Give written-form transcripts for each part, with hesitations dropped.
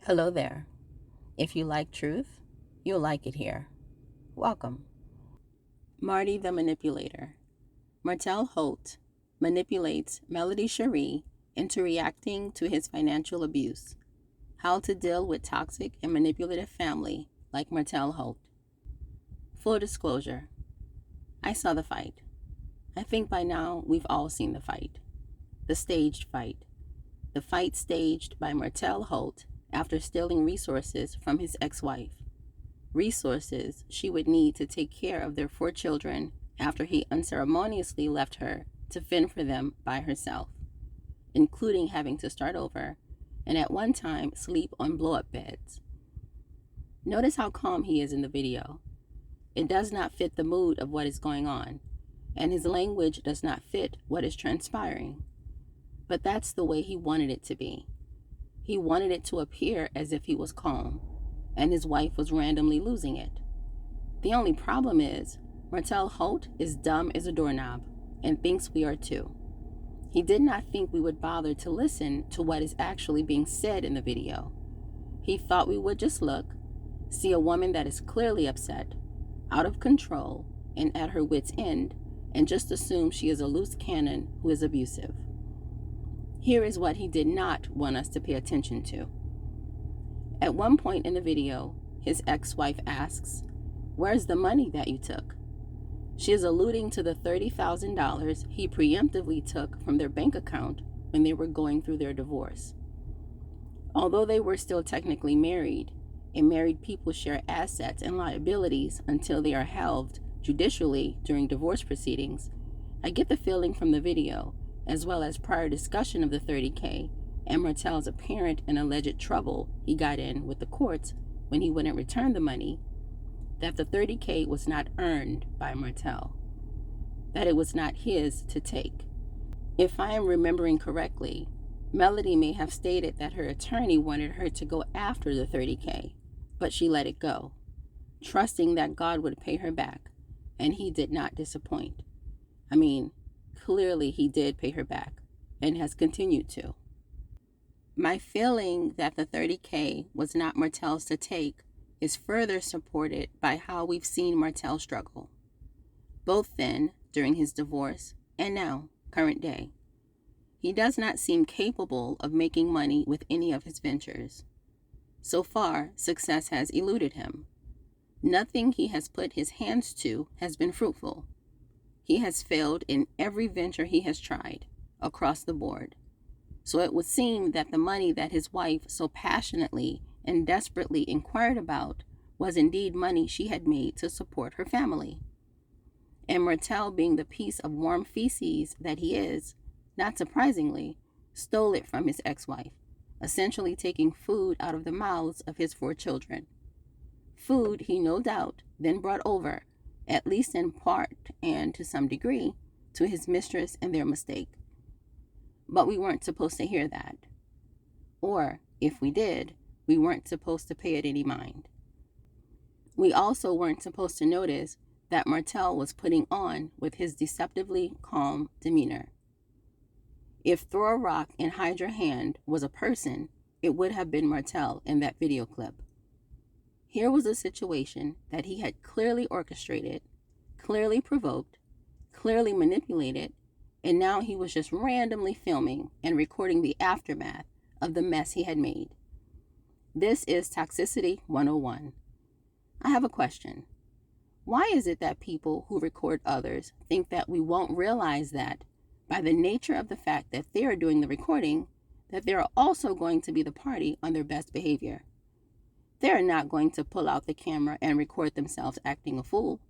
Hello there. If you like truth, you'll like it here. Welcome. MARTY the Manipulator. Martel Holt manipulates Melody Cherie into reacting to his financial abuse. How to deal with toxic and manipulative family like Martel Holt. Full disclosure, I saw the fight. I think by now we've all seen the fight. The staged fight. The fight staged by Martel Holt after stealing resources from his ex-wife. Resources she would need to take care of their 4 children after he unceremoniously left her to fend for them by herself, including having to start over and at one time sleep on blow-up beds. Notice how calm he is in the video. It does not fit the mood of what is going on, and his language does not fit what is transpiring. But that's the way he wanted it to be. He wanted it to appear as if he was calm, and his wife was randomly losing it. The only problem is, Martel Holt is dumb as a doorknob, and thinks we are too. He did not think we would bother to listen to what is actually being said in the video. He thought we would just look, see a woman that is clearly upset, out of control, and at her wit's end, and just assume she is a loose cannon who is abusive. Here is what he did not want us to pay attention to. At one point in the video, his ex-wife asks, "Where's the money that you took?" She is alluding to the $30,000 he preemptively took from their bank account when they were going through their divorce. Although they were still technically married, and married people share assets and liabilities until they are held judicially during divorce proceedings, I get the feeling from the video, as well as prior discussion of the $30K and Martel's apparent and alleged trouble he got in with the courts when he wouldn't return the money, that the $30K was not earned by Martel, that it was not his to take. If I am remembering correctly, Melody may have stated that her attorney wanted her to go after the $30K, but she let it go, trusting that God would pay her back, and he did not disappoint. I mean, clearly he did pay her back, and has continued to. My feeling that the $30K was not Martel's to take is further supported by how we've seen Martel struggle, both then, during his divorce, and now, current day. He does not seem capable of making money with any of his ventures. So far, success has eluded him. Nothing he has put his hands to has been fruitful. He has failed in every venture he has tried, across the board. So it would seem that the money that his wife so passionately and desperately inquired about was indeed money she had made to support her family. And Martel, being the piece of warm feces that he is, not surprisingly, stole it from his ex-wife, essentially taking food out of the mouths of his 4 children. Food he no doubt then brought over, at least in part and to some degree, to his mistress and their mistake. But we weren't supposed to hear that. Or, if we did, we weren't supposed to pay it any mind. We also weren't supposed to notice that Martel was putting on with his deceptively calm demeanor. If throw a rock and hide your hand was a person, it would have been Martel in that video clip. Here was a situation that he had clearly orchestrated, clearly provoked, clearly manipulated, and now he was just randomly filming and recording the aftermath of the mess he had made. This is Toxicity 101. I have a question. Why is it that people who record others think that we won't realize that, by the nature of the fact that they are doing the recording, that they are also going to be the party on their best behavior? They are not going to pull out the camera and record themselves acting a fool.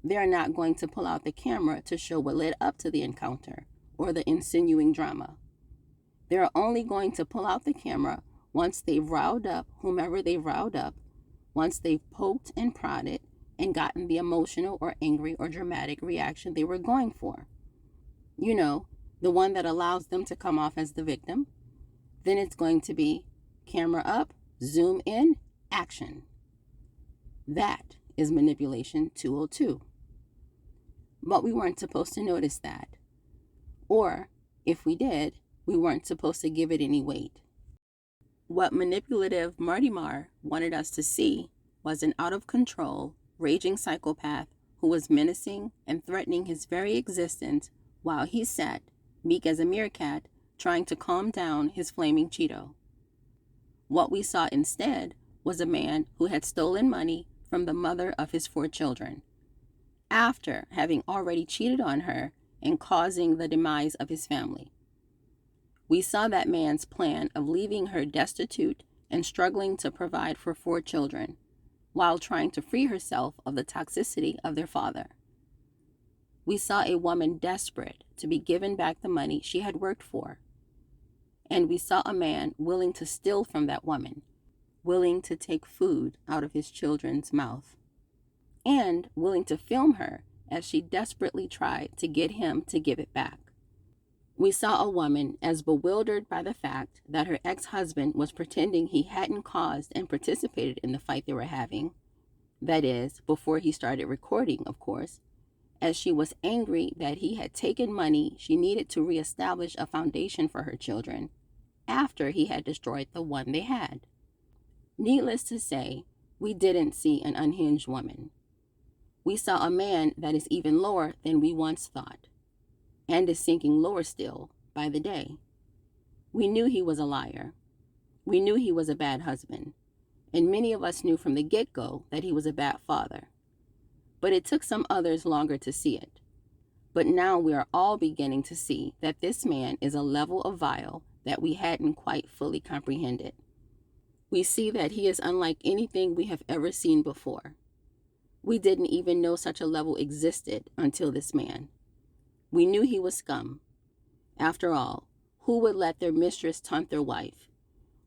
They are not going to pull out the camera to show what led up to the encounter or the ensuing drama. They are only going to pull out the camera once they've riled up whomever they've riled up, once they've poked and prodded and gotten the emotional or angry or dramatic reaction they were going for. You know, the one that allows them to come off as the victim. Then it's going to be camera up, zoom in, action. That is manipulation 202. But we weren't supposed to notice that. Or, if we did, we weren't supposed to give it any weight. What manipulative Marty wanted us to see was an out-of-control, raging psychopath who was menacing and threatening his very existence while he sat, meek as a meerkat, trying to calm down his flaming Cheeto. What we saw instead was a man who had stolen money from the mother of his 4 children, after having already cheated on her and causing the demise of his family. We saw that man's plan of leaving her destitute and struggling to provide for 4 children, while trying to free herself of the toxicity of their father. We saw a woman desperate to be given back the money she had worked for. And we saw a man willing to steal from that woman, willing to take food out of his children's mouth, and willing to film her as she desperately tried to get him to give it back. We saw a woman as bewildered by the fact that her ex-husband was pretending he hadn't caused and participated in the fight they were having. That is, before he started recording, of course, as she was angry that he had taken money she needed to reestablish a foundation for her children after he had destroyed the one they had. Needless to say, we didn't see an unhinged woman. We saw a man that is even lower than we once thought, and is sinking lower still by the day. We knew he was a liar. We knew he was a bad husband, and many of us knew from the get-go that he was a bad father. But it took some others longer to see it. But now we are all beginning to see that this man is a level of vile that we hadn't quite fully comprehended. We see that he is unlike anything we have ever seen before. We didn't even know such a level existed until this man. We knew he was scum. After all, who would let their mistress taunt their wife?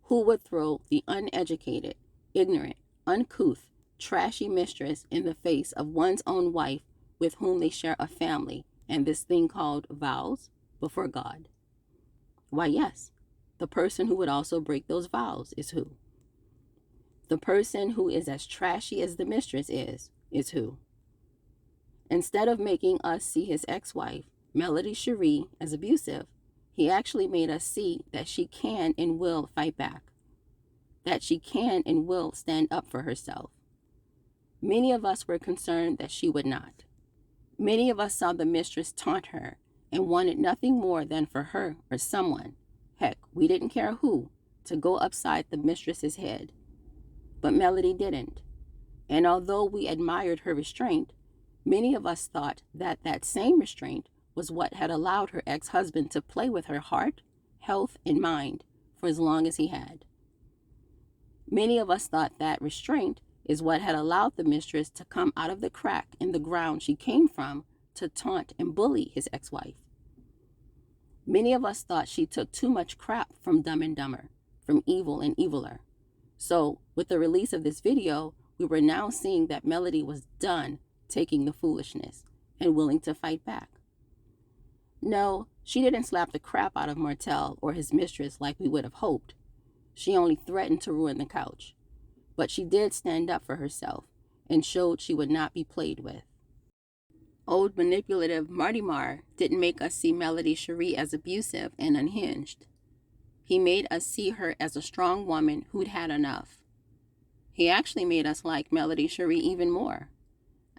Who would throw the uneducated, ignorant, uncouth, trashy mistress in the face of one's own wife with whom they share a family and this thing called vows before God? Why, yes, the person who would also break those vows is who? The person who is as trashy as the mistress is who? Instead of making us see his ex-wife, Melody Cherie, as abusive, he actually made us see that she can and will fight back, that she can and will stand up for herself. Many of us were concerned that she would not. Many of us saw the mistress taunt her and wanted nothing more than for her or someone, heck, we didn't care who, to go upside the mistress's head. But Melody didn't. And although we admired her restraint, many of us thought that that same restraint was what had allowed her ex-husband to play with her heart, health, and mind for as long as he had. Many of us thought that restraint is what had allowed the mistress to come out of the crack in the ground she came from to taunt and bully his ex-wife. Many of us thought she took too much crap from Dumb and Dumber, from Evil and Eviler. So, with the release of this video, we were now seeing that Melody was done taking the foolishness and willing to fight back. No, she didn't slap the crap out of Martel or his mistress like we would have hoped. She only threatened to ruin the couch. But she did stand up for herself and showed she would not be played with. Old manipulative Marty didn't make us see Melody Cherie as abusive and unhinged. He made us see her as a strong woman who'd had enough. He actually made us like Melody Cherie even more.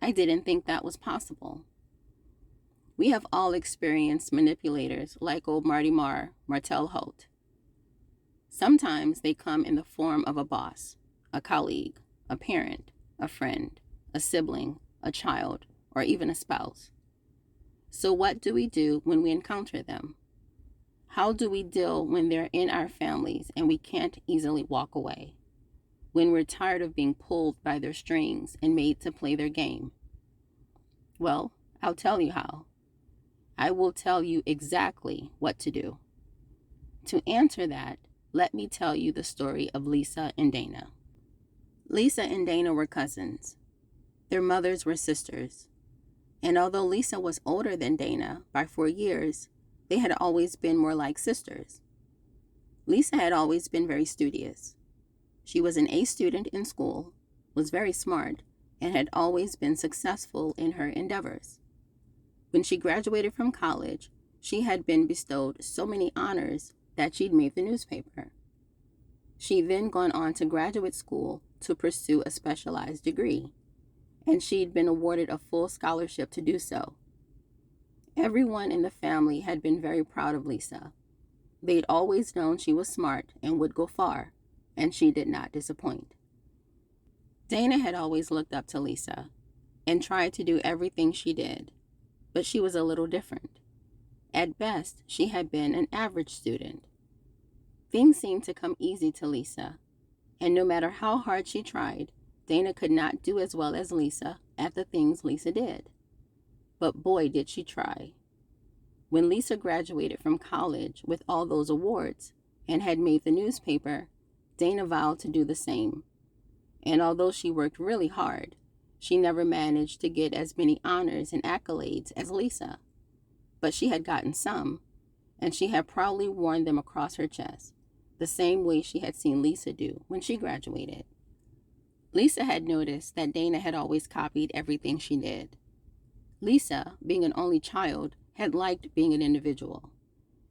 I didn't think that was possible. We have all experienced manipulators like old Martel Holt. Sometimes they come in the form of a boss, a colleague, a parent, a friend, a sibling, a child, or even a spouse. So what do we do when we encounter them? How do we deal when they're in our families and we can't easily walk away? When we're tired of being pulled by their strings and made to play their game? Well, I'll tell you how. I will tell you exactly what to do. To answer that, let me tell you the story of Lisa and Dana. Lisa and Dana were cousins. Their mothers were sisters. And although Lisa was older than Dana by 4 years, they had always been more like sisters. Lisa had always been very studious. She was an A student in school, was very smart, and had always been successful in her endeavors. When she graduated from college, she had been bestowed so many honors that she'd made the newspaper. She'd then gone on to graduate school to pursue a specialized degree, and she'd been awarded a full scholarship to do so. Everyone in the family had been very proud of Lisa. They'd always known she was smart and would go far, and she did not disappoint. Dana had always looked up to Lisa and tried to do everything she did, but she was a little different. At best, she had been an average student. Things seemed to come easy to Lisa, and no matter how hard she tried, Dana could not do as well as Lisa at the things Lisa did. But boy, did she try. When Lisa graduated from college with all those awards and had made the newspaper, Dana vowed to do the same. And although she worked really hard, she never managed to get as many honors and accolades as Lisa. But she had gotten some, and she had proudly worn them across her chest, the same way she had seen Lisa do when she graduated. Lisa had noticed that Dana had always copied everything she did. Lisa, being an only child, had liked being an individual.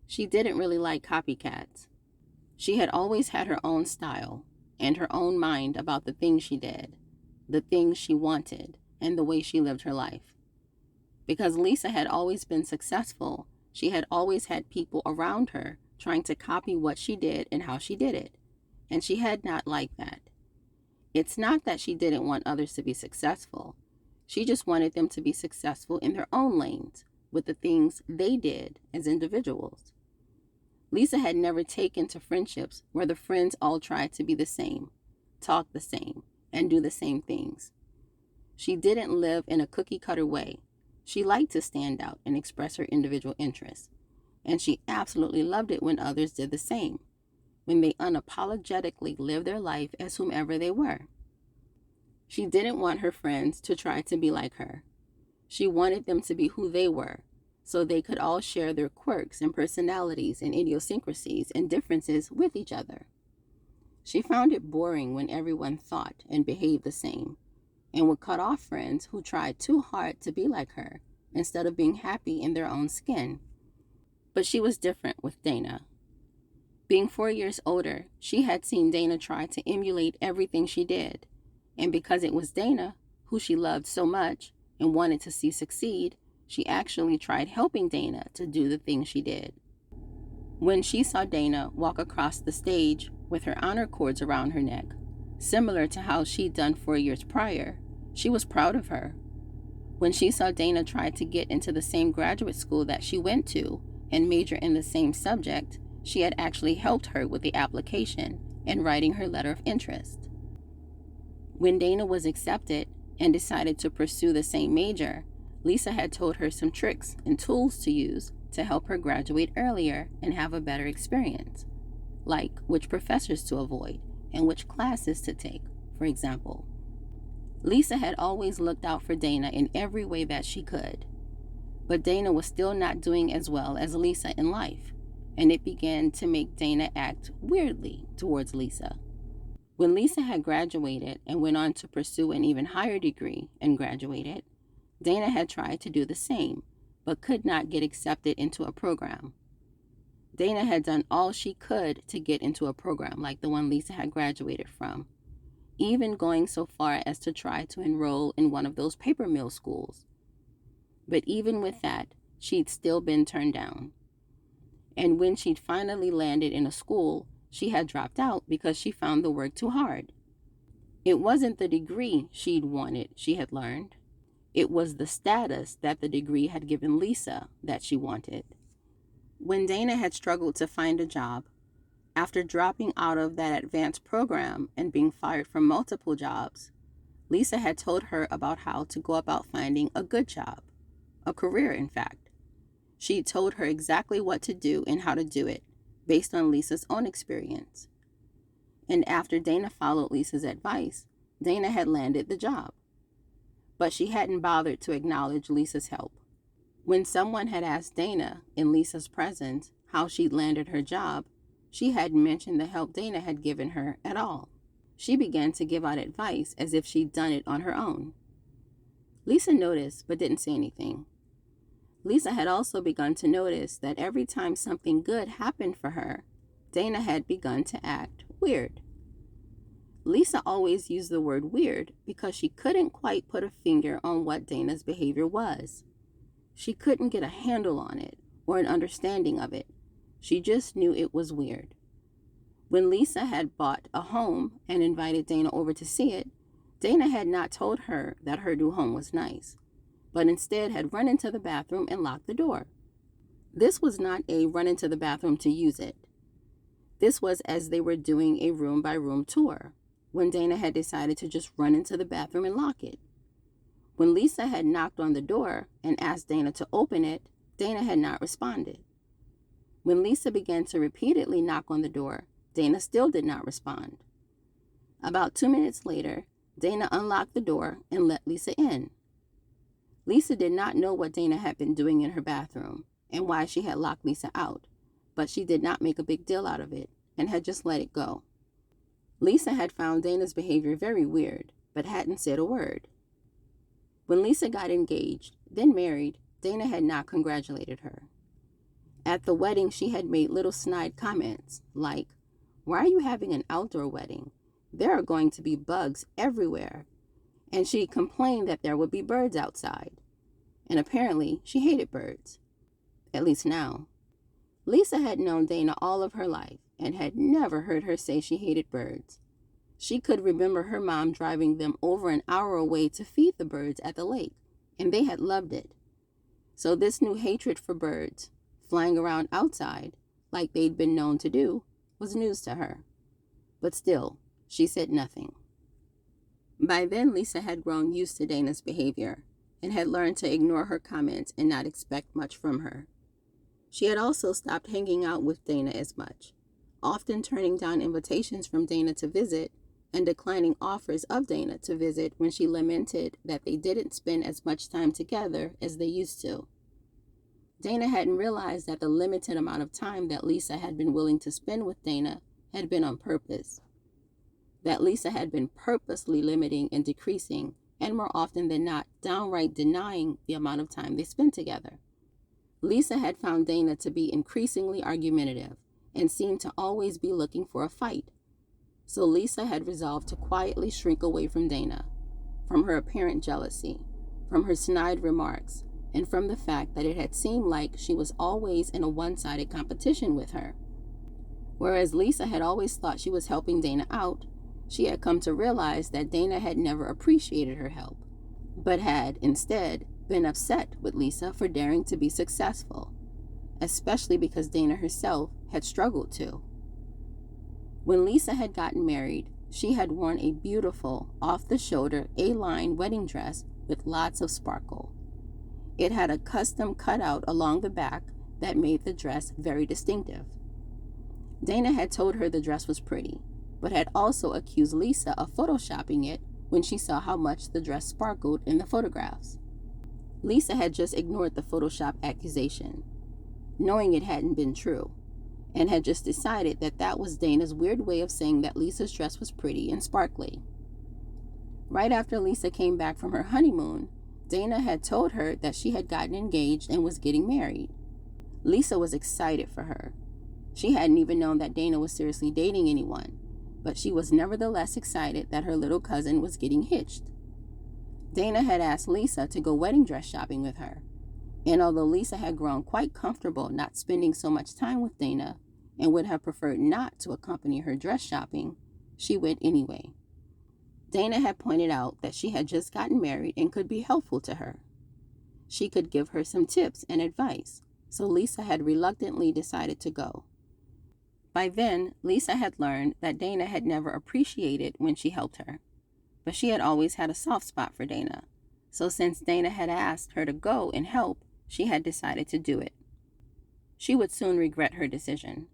She didn't really like copycats. She had always had her own style and her own mind about the things she did, the things she wanted, and the way she lived her life. Because Lisa had always been successful, she had always had people around her trying to copy what she did and how she did it, and she had not liked that. It's not that she didn't want others to be successful. She just wanted them to be successful in their own lanes with the things they did as individuals. Lisa had never taken to friendships where the friends all tried to be the same, talk the same, and do the same things. She didn't live in a cookie-cutter way. She liked to stand out and express her individual interests, and she absolutely loved it when others did the same, when they unapologetically lived their life as whomever they were. She didn't want her friends to try to be like her. She wanted them to be who they were, so they could all share their quirks and personalities and idiosyncrasies and differences with each other. She found it boring when everyone thought and behaved the same, and would cut off friends who tried too hard to be like her instead of being happy in their own skin. But she was different with Dana. Being 4 years older, she had seen Dana try to emulate everything she did, and because it was Dana, who she loved so much and wanted to see succeed, she actually tried helping Dana to do the things she did. When she saw Dana walk across the stage with her honor cords around her neck, similar to how she'd done 4 years prior, she was proud of her. When she saw Dana try to get into the same graduate school that she went to and major in the same subject, she had actually helped her with the application and writing her letter of interest. When Dana was accepted and decided to pursue the same major, Lisa had told her some tricks and tools to use to help her graduate earlier and have a better experience, like which professors to avoid and which classes to take, for example. Lisa had always looked out for Dana in every way that she could, but Dana was still not doing as well as Lisa in life, and it began to make Dana act weirdly towards Lisa. When Lisa had graduated and went on to pursue an even higher degree and graduated, Dana had tried to do the same, but could not get accepted into a program. Dana had done all she could to get into a program like the one Lisa had graduated from, even going so far as to try to enroll in one of those paper mill schools. But even with that, she'd still been turned down. And when she'd finally landed in a school, she had dropped out because she found the work too hard. It wasn't the degree she'd wanted, she had learned. It was the status that the degree had given Lisa that she wanted. When Dana had struggled to find a job, after dropping out of that advanced program and being fired from multiple jobs, Lisa had told her about how to go about finding a good job, a career in fact. She told her exactly what to do and how to do it, based on Lisa's own experience. And after Dana followed Lisa's advice, Dana had landed the job. But she hadn't bothered to acknowledge Lisa's help. When someone had asked Dana, in Lisa's presence, how she'd landed her job, she hadn't mentioned the help Dana had given her at all. She began to give out advice as if she'd done it on her own. Lisa noticed but didn't say anything. Lisa had also begun to notice that every time something good happened for her, Dana had begun to act weird. Lisa always used the word weird because she couldn't quite put a finger on what Dana's behavior was. She couldn't get a handle on it or an understanding of it. She just knew it was weird. When Lisa had bought a home and invited Dana over to see it, Dana had not told her that her new home was nice, but instead had run into the bathroom and locked the door. This was not a run into the bathroom to use it. This was as they were doing a room-by-room tour, when Dana had decided to just run into the bathroom and lock it. When Lisa had knocked on the door and asked Dana to open it, Dana had not responded. When Lisa began to repeatedly knock on the door, Dana still did not respond. About 2 minutes later, Dana unlocked the door and let Lisa in. Lisa did not know what Dana had been doing in her bathroom and why she had locked Lisa out, but she did not make a big deal out of it and had just let it go. Lisa had found Dana's behavior very weird, but hadn't said a word. When Lisa got engaged, then married, Dana had not congratulated her. At the wedding, she had made little snide comments like, "Why are you having an outdoor wedding? There are going to be bugs everywhere." And she complained that there would be birds outside. And apparently, she hated birds. At least now. Lisa had known Dana all of her life and had never heard her say she hated birds. She could remember her mom driving them over an hour away to feed the birds at the lake, and they had loved it. So this new hatred for birds, flying around outside, like they'd been known to do, was news to her. But still, she said nothing. By then, Lisa had grown used to Dana's behavior and had learned to ignore her comments and not expect much from her. She had also stopped hanging out with Dana as much, often turning down invitations from Dana to visit and declining offers of Dana to visit when she lamented that they didn't spend as much time together as they used to. Dana hadn't realized that the limited amount of time that Lisa had been willing to spend with Dana had been on purpose. That Lisa had been purposely limiting and decreasing, and more often than not, downright denying the amount of time they spent together. Lisa had found Dana to be increasingly argumentative and seemed to always be looking for a fight. So Lisa had resolved to quietly shrink away from Dana, from her apparent jealousy, from her snide remarks, and from the fact that it had seemed like she was always in a one-sided competition with her. Whereas Lisa had always thought she was helping Dana out, she had come to realize that Dana had never appreciated her help, but had, instead, been upset with Lisa for daring to be successful, especially because Dana herself had struggled too. When Lisa had gotten married, she had worn a beautiful, off-the-shoulder, A-line wedding dress with lots of sparkle. It had a custom cutout along the back that made the dress very distinctive. Dana had told her the dress was pretty, but had also accused Lisa of photoshopping it when she saw how much the dress sparkled in the photographs. Lisa had just ignored the Photoshop accusation, knowing it hadn't been true, and had just decided that that was Dana's weird way of saying that Lisa's dress was pretty and sparkly. Right after Lisa came back from her honeymoon, Dana had told her that she had gotten engaged and was getting married. Lisa was excited for her. She hadn't even known that Dana was seriously dating anyone, but she was nevertheless excited that her little cousin was getting hitched. Dana had asked Lisa to go wedding dress shopping with her, and although Lisa had grown quite comfortable not spending so much time with Dana and would have preferred not to accompany her dress shopping, she went anyway. Dana had pointed out that she had just gotten married and could be helpful to her. She could give her some tips and advice, so Lisa had reluctantly decided to go. By then, Lisa had learned that Dana had never appreciated when she helped her, but she had always had a soft spot for Dana, so since Dana had asked her to go and help, she had decided to do it. She would soon regret her decision.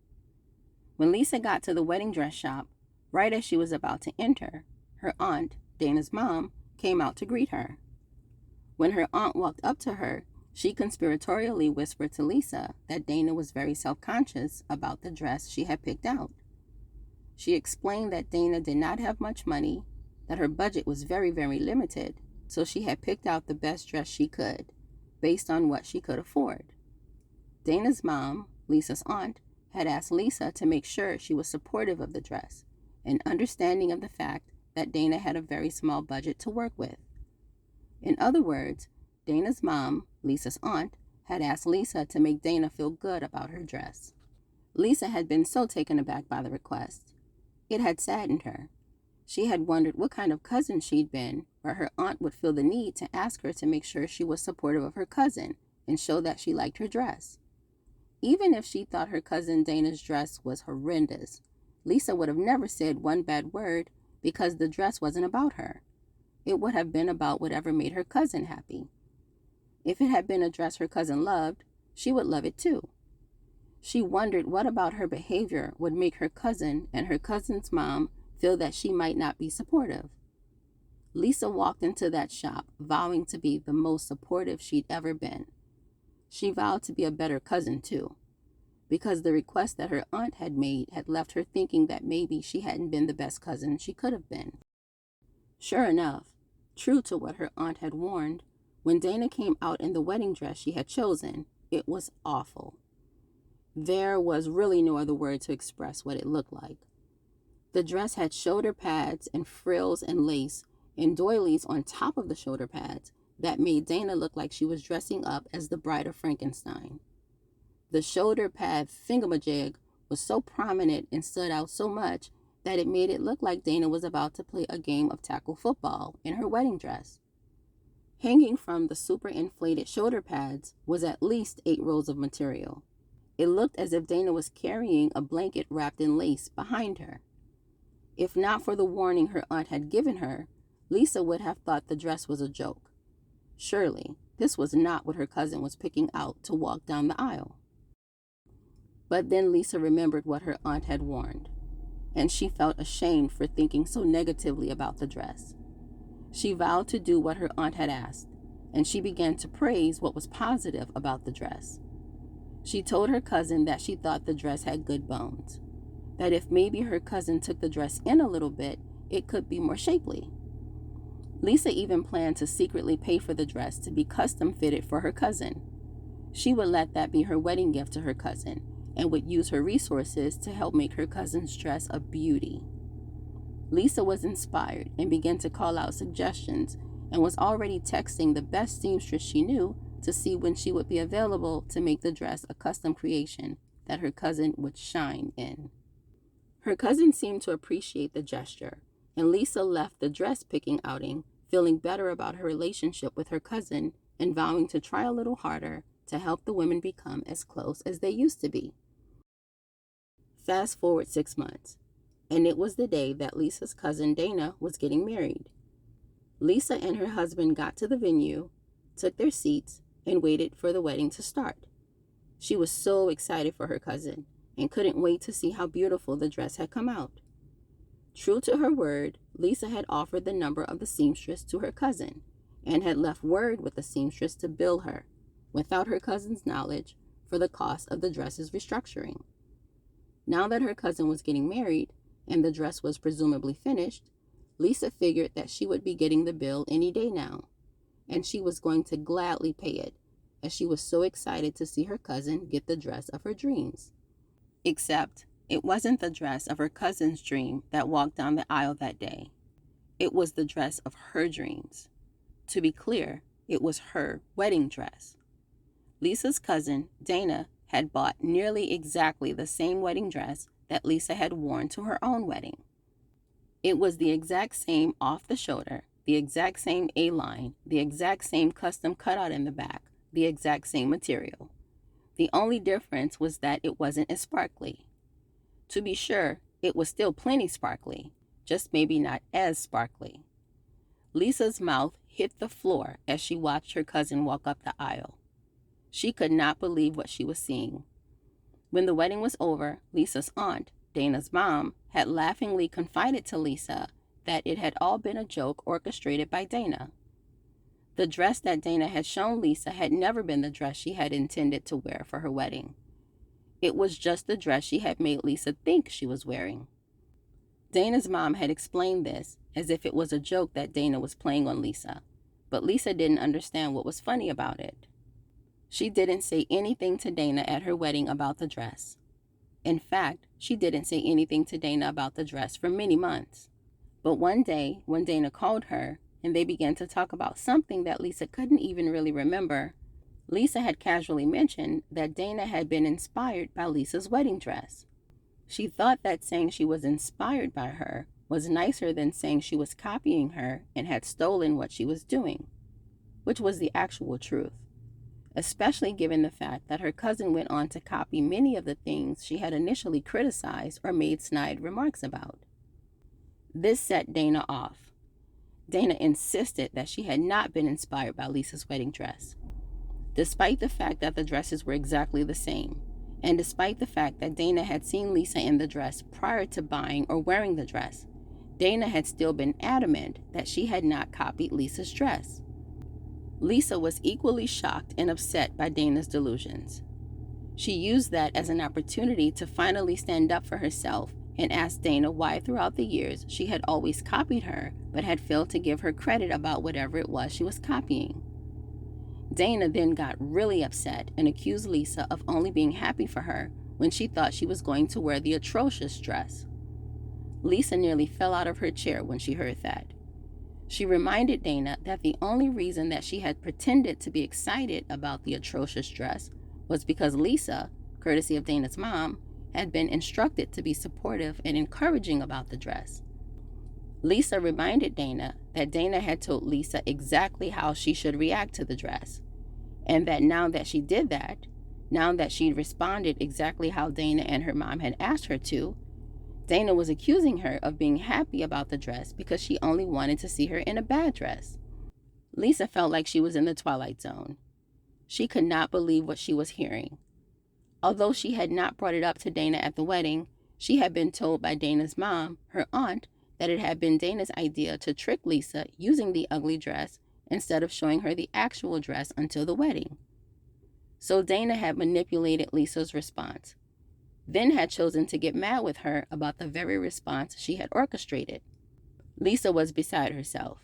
When Lisa got to the wedding dress shop, right as she was about to enter, her aunt, Dana's mom, came out to greet her. When her aunt walked up to her, she conspiratorially whispered to Lisa that Dana was very self-conscious about the dress she had picked out. She explained that Dana did not have much money, that her budget was very, very limited, so she had picked out the best dress she could, based on what she could afford. Dana's mom, Lisa's aunt, had asked Lisa to make sure she was supportive of the dress, and understanding of the fact that Dana had a very small budget to work with. In other words, Dana's mom, Lisa's aunt, had asked Lisa to make Dana feel good about her dress. Lisa had been so taken aback by the request. It had saddened her. She had wondered what kind of cousin she'd been, where her aunt would feel the need to ask her to make sure she was supportive of her cousin and show that she liked her dress. Even if she thought her cousin Dana's dress was horrendous, Lisa would have never said one bad word because the dress wasn't about her. It would have been about whatever made her cousin happy. If it had been a dress her cousin loved, she would love it too. She wondered what about her behavior would make her cousin and her cousin's mom feel that she might not be supportive. Lisa walked into that shop vowing to be the most supportive she'd ever been. She vowed to be a better cousin too, because the request that her aunt had made had left her thinking that maybe she hadn't been the best cousin she could have been. Sure enough, true to what her aunt had warned, when Dana came out in the wedding dress she had chosen, it was awful. There was really no other word to express what it looked like. The dress had shoulder pads and frills and lace and doilies on top of the shoulder pads that made Dana look like she was dressing up as the bride of Frankenstein. The shoulder pad thingamajig was so prominent and stood out so much that it made it look like Dana was about to play a game of tackle football in her wedding dress. Hanging from the super inflated shoulder pads was at least 8 rolls of material. It looked as if Dana was carrying a blanket wrapped in lace behind her. If not for the warning her aunt had given her, Lisa would have thought the dress was a joke. Surely, this was not what her cousin was picking out to walk down the aisle. But then Lisa remembered what her aunt had warned, and she felt ashamed for thinking so negatively about the dress. She vowed to do what her aunt had asked, and she began to praise what was positive about the dress. She told her cousin that she thought the dress had good bones, that if maybe her cousin took the dress in a little bit, it could be more shapely. Lisa even planned to secretly pay for the dress to be custom fitted for her cousin. She would let that be her wedding gift to her cousin and would use her resources to help make her cousin's dress a beauty. Lisa was inspired and began to call out suggestions and was already texting the best seamstress she knew to see when she would be available to make the dress a custom creation that her cousin would shine in. Her cousin seemed to appreciate the gesture, and Lisa left the dress-picking outing feeling better about her relationship with her cousin and vowing to try a little harder to help the women become as close as they used to be. Fast forward 6 months, and it was the day that Lisa's cousin Dana was getting married. Lisa and her husband got to the venue, took their seats, and waited for the wedding to start. She was so excited for her cousin and couldn't wait to see how beautiful the dress had come out. True to her word, Lisa had offered the number of the seamstress to her cousin and had left word with the seamstress to bill her, without her cousin's knowledge, for the cost of the dress's restructuring. Now that her cousin was getting married and the dress was presumably finished, Lisa figured that she would be getting the bill any day now, and she was going to gladly pay it, as she was so excited to see her cousin get the dress of her dreams. Except it wasn't the dress of her cousin's dream that walked down the aisle that day. It was the dress of her dreams. To be clear, it was her wedding dress. Lisa's cousin, Dana, had bought nearly exactly the same wedding dress that Lisa had worn to her own wedding. It was the exact same off the shoulder, the exact same A-line, the exact same custom cutout in the back, the exact same material. The only difference was that it wasn't as sparkly. To be sure, it was still plenty sparkly, just maybe not as sparkly. Lisa's mouth hit the floor as she watched her cousin walk up the aisle. She could not believe what she was seeing. When the wedding was over, Lisa's aunt, Dana's mom, had laughingly confided to Lisa that it had all been a joke orchestrated by Dana. The dress that Dana had shown Lisa had never been the dress she had intended to wear for her wedding. It was just the dress she had made Lisa think she was wearing. Dana's mom had explained this as if it was a joke that Dana was playing on Lisa, but Lisa didn't understand what was funny about it. She didn't say anything to Dana at her wedding about the dress. In fact, she didn't say anything to Dana about the dress for many months. But one day, when Dana called her and they began to talk about something that Lisa couldn't even really remember, Lisa had casually mentioned that Dana had been inspired by Lisa's wedding dress. She thought that saying she was inspired by her was nicer than saying she was copying her and had stolen what she was doing, which was the actual truth, especially given the fact that her cousin went on to copy many of the things she had initially criticized or made snide remarks about. This set Dana off. Dana insisted that she had not been inspired by Lisa's wedding dress, despite the fact that the dresses were exactly the same, and despite the fact that Dana had seen Lisa in the dress prior to buying or wearing the dress. Dana had still been adamant that she had not copied Lisa's dress. Lisa was equally shocked and upset by Dana's delusions. She used that as an opportunity to finally stand up for herself and asked Dana why throughout the years she had always copied her but had failed to give her credit about whatever it was she was copying. Dana then got really upset and accused Lisa of only being happy for her when she thought she was going to wear the atrocious dress. Lisa nearly fell out of her chair when she heard that. She reminded Dana that the only reason that she had pretended to be excited about the atrocious dress was because Lisa, courtesy of Dana's mom, had been instructed to be supportive and encouraging about the dress. Lisa reminded Dana that Dana had told Lisa exactly how she should react to the dress, and that now that she did that, now that she'd responded exactly how Dana and her mom had asked her to, Dana was accusing her of being happy about the dress because she only wanted to see her in a bad dress. Lisa felt like she was in the Twilight Zone. She could not believe what she was hearing. Although she had not brought it up to Dana at the wedding, she had been told by Dana's mom, her aunt, that it had been Dana's idea to trick Lisa using the ugly dress instead of showing her the actual dress until the wedding. So Dana had manipulated Lisa's response, then had chosen to get mad with her about the very response she had orchestrated. Lisa was beside herself,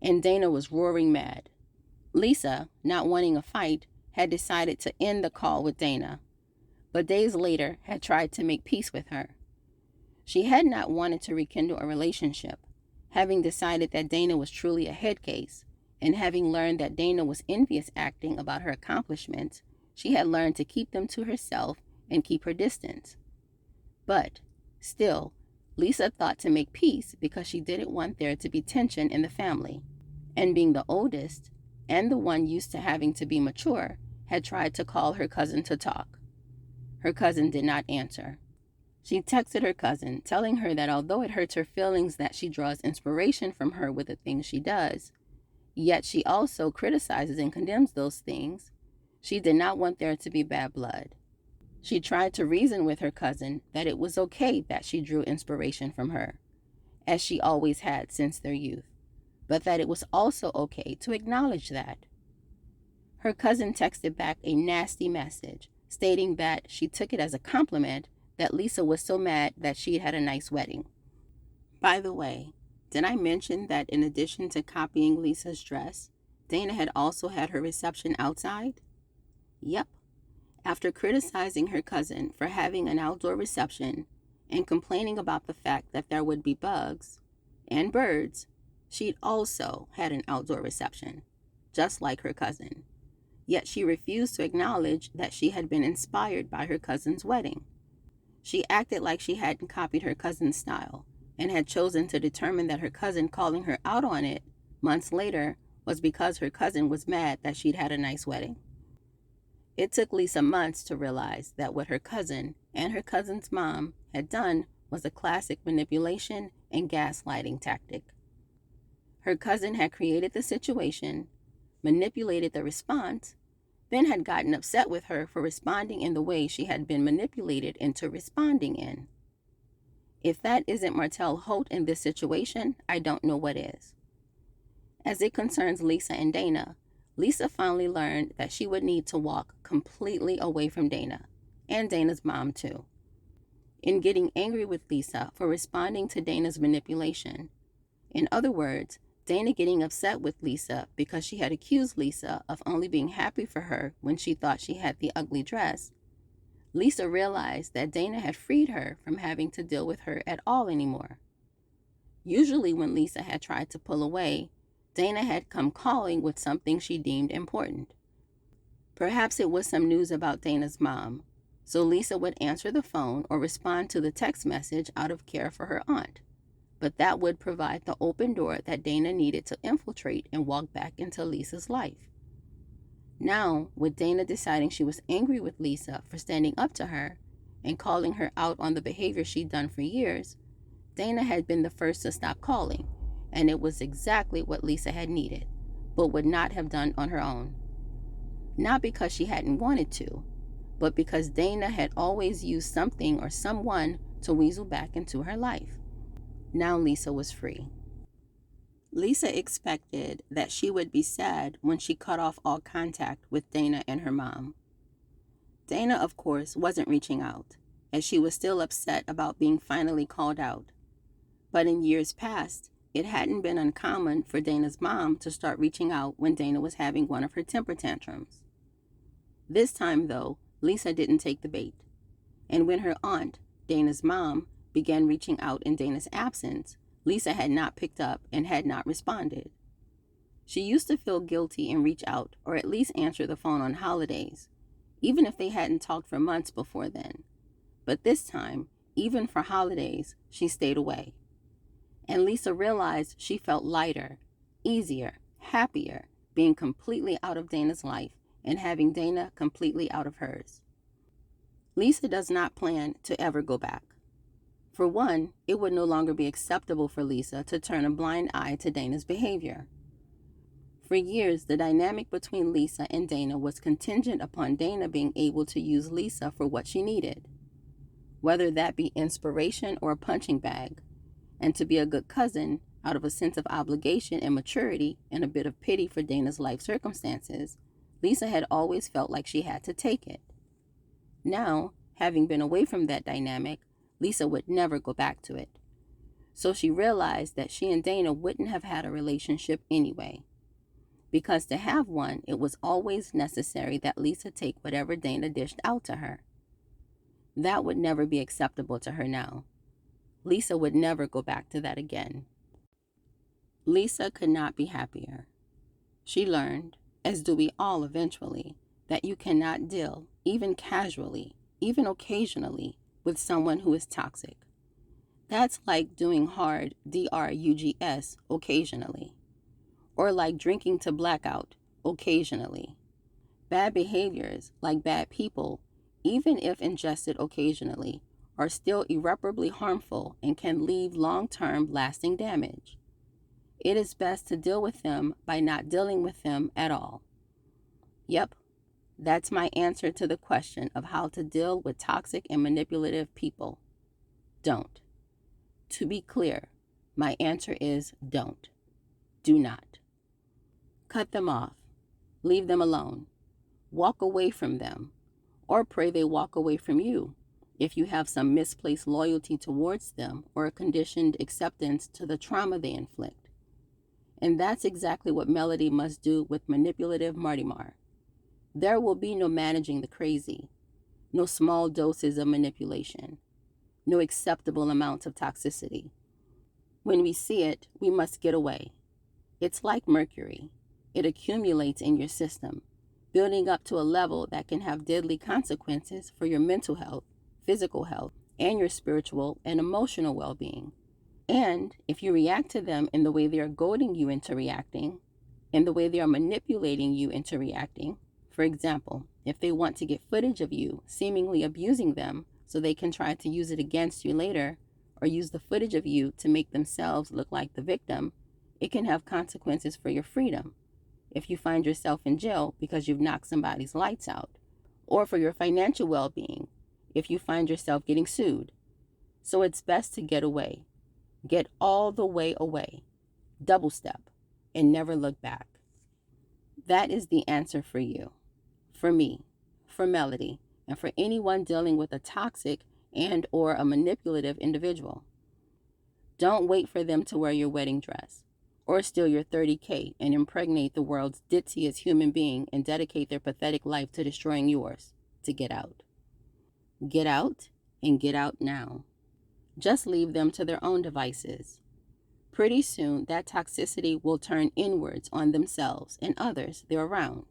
and Dana was roaring mad. Lisa, not wanting a fight, had decided to end the call with Dana, but days later had tried to make peace with her. She had not wanted to rekindle a relationship, having decided that Dana was truly a head case, and having learned that Dana was envious acting about her accomplishments, she had learned to keep them to herself and keep her distance. But, still, Lisa thought to make peace because she didn't want there to be tension in the family, and being the oldest, and the one used to having to be mature, had tried to call her cousin to talk. Her cousin did not answer. She texted her cousin, telling her that although it hurts her feelings that she draws inspiration from her with the things she does, yet she also criticizes and condemns those things, she did not want there to be bad blood. She tried to reason with her cousin that it was okay that she drew inspiration from her, as she always had since their youth, but that it was also okay to acknowledge that. Her cousin texted back a nasty message, stating that she took it as a compliment that Lisa was so mad that she had a nice wedding. By the way, did I mention that in addition to copying Lisa's dress, Dana had also had her reception outside? Yep. After criticizing her cousin for having an outdoor reception and complaining about the fact that there would be bugs and birds, she'd also had an outdoor reception, just like her cousin. Yet she refused to acknowledge that she had been inspired by her cousin's wedding. She acted like she hadn't copied her cousin's style and had chosen to determine that her cousin calling her out on it months later was because her cousin was mad that she'd had a nice wedding. It took Lisa months to realize that what her cousin and her cousin's mom had done was a classic manipulation and gaslighting tactic. Her cousin had created the situation, manipulated the response, then had gotten upset with her for responding in the way she had been manipulated into responding in. If that isn't Martell Holt in this situation, I don't know what is. As it concerns Lisa and Dana, Lisa finally learned that she would need to walk completely away from Dana, and Dana's mom too. In getting angry with Lisa for responding to Dana's manipulation. In other words, Dana getting upset with Lisa because she had accused Lisa of only being happy for her when she thought she had the ugly dress. Lisa realized that Dana had freed her from having to deal with her at all anymore. Usually when Lisa had tried to pull away, Dana had come calling with something she deemed important. Perhaps it was some news about Dana's mom, so Lisa would answer the phone or respond to the text message out of care for her aunt. But that would provide the open door that Dana needed to infiltrate and walk back into Lisa's life. Now, with Dana deciding she was angry with Lisa for standing up to her and calling her out on the behavior she'd done for years, Dana had been the first to stop calling, and it was exactly what Lisa had needed, but would not have done on her own. Not because she hadn't wanted to, but because Dana had always used something or someone to weasel back into her life. Now Lisa was free. Lisa expected that she would be sad when she cut off all contact with Dana and her mom. Dana, of course, wasn't reaching out, as she was still upset about being finally called out. But in years past, it hadn't been uncommon for Dana's mom to start reaching out when Dana was having one of her temper tantrums. This time, though, Lisa didn't take the bait. And when her aunt, Dana's mom, began reaching out in Dana's absence, Lisa had not picked up and had not responded. She used to feel guilty and reach out or at least answer the phone on holidays, even if they hadn't talked for months before then. But this time, even for holidays, she stayed away. And Lisa realized she felt lighter, easier, happier, being completely out of Dana's life and having Dana completely out of hers. Lisa does not plan to ever go back. For one, it would no longer be acceptable for Lisa to turn a blind eye to Dana's behavior. For years, the dynamic between Lisa and Dana was contingent upon Dana being able to use Lisa for what she needed, whether that be inspiration or a punching bag, and to be a good cousin out of a sense of obligation and maturity and a bit of pity for Dana's life circumstances. Lisa had always felt like she had to take it. Now, having been away from that dynamic, Lisa would never go back to it. So she realized that she and Dana wouldn't have had a relationship anyway. Because to have one, it was always necessary that Lisa take whatever Dana dished out to her. That would never be acceptable to her now. Lisa would never go back to that again. Lisa could not be happier. She learned, as do we all eventually, that you cannot deal, even casually, even occasionally, with someone who is toxic. That's like doing hard drugs occasionally, or like drinking to blackout occasionally. Bad behaviors, like bad people, even if ingested occasionally, are still irreparably harmful and can leave long-term lasting damage. It is best to deal with them by not dealing with them at all. Yep, that's my answer to the question of how to deal with toxic and manipulative people. Don't. To be clear, my answer is don't. Do not. Cut them off. Leave them alone. Walk away from them. Or pray they walk away from you if you have some misplaced loyalty towards them or a conditioned acceptance to the trauma they inflict. And that's exactly what Melody must do with manipulative Marty. There will be no managing the crazy, no small doses of manipulation, no acceptable amounts of toxicity. When we see it, we must get away. It's like mercury. It accumulates in your system, building up to a level that can have deadly consequences for your mental health, physical health, and your spiritual and emotional well-being. And if you react to them in the way they are goading you into reacting, in the way they are manipulating you into reacting, for example, if they want to get footage of you seemingly abusing them so they can try to use it against you later, or use the footage of you to make themselves look like the victim, it can have consequences for your freedom. If you find yourself in jail because you've knocked somebody's lights out, or for your financial well-being, if you find yourself getting sued. So it's best to get away. Get all the way away. Double step and never look back. That is the answer for you, for me, for Melody, and for anyone dealing with a toxic and or a manipulative individual. Don't wait for them to wear your wedding dress or steal your $30K and impregnate the world's ditziest human being and dedicate their pathetic life to destroying yours to get out. Get out and get out now. Just leave them to their own devices. Pretty soon, that toxicity will turn inwards on themselves and others they're around.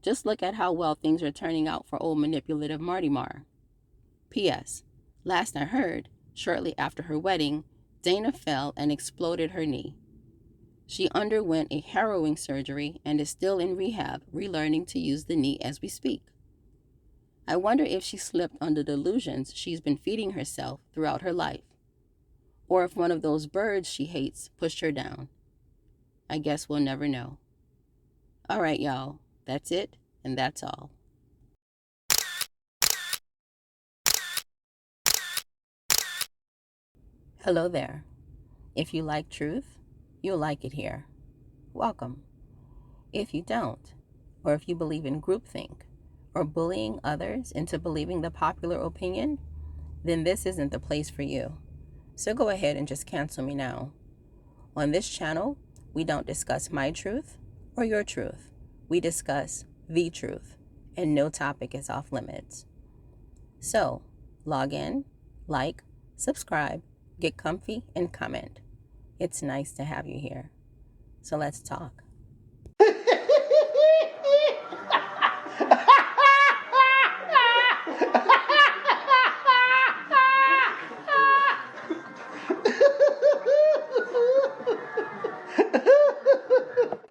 Just look at how well things are turning out for old manipulative Marty Mar. P.S. Last I heard, shortly after her wedding, Dana fell and exploded her knee. She underwent a harrowing surgery and is still in rehab, relearning to use the knee as we speak. I wonder if she slipped under delusions she's been feeding herself throughout her life, or if one of those birds she hates pushed her down. I guess we'll never know. All right, y'all, that's it, and that's all. Hello there. If you like truth, you'll like it here. Welcome. If you don't, or if you believe in groupthink, or bullying others into believing the popular opinion, then this isn't the place for you. So go ahead and just cancel me now. On this channel, we don't discuss my truth or your truth. We discuss the truth, and no topic is off limits. So, log in, like, subscribe, get comfy, and comment. It's nice to have you here. So let's talk.